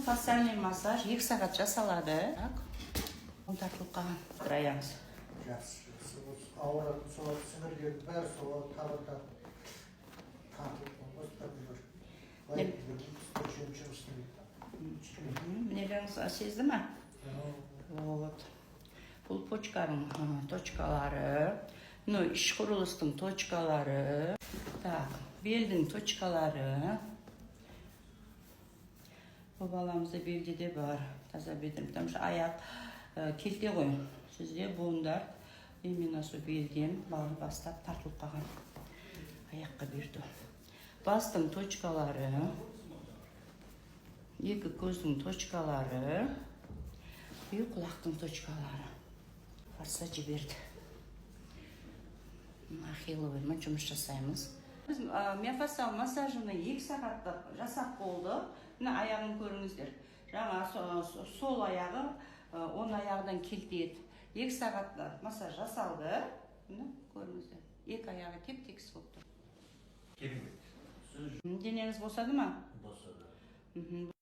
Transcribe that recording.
фасциальный массаж 2 сағат жасалады. Так. Он тартылып қалған. Тыраяңыз. Жақсы. Ауыратын сол сіңірген бәрі сол табырда тартылып бастап жүр. Нелеріңіз сезді ма? Вот. Бұл почканың точкалары. Іш құрылыстың точкалары. Так, белдің точкалары. Бұл баламызда белдеде бар. Таза бедірім. Потому что аяқ келте ғой. Сізде буындар именно сол белден бастап тартылып қалған. Аяққа берді. Бастың точкалары. Екі көздің точкалары. И құлақтың точкалары. Фасса жіберді. Ахилловыймен жұмыс жасаймыз. Біз миофасциал массажыны 2 сағатта жасап болды. Мына аяғын көріңіздер. Жаңа сол аяғы 10 аяғыдан келтеді. 2 сағатта массаж жасалды. Мына көріңіздер. 2 аяғы теп-текіс болып тұр. Денеңіз босады ма? Босады.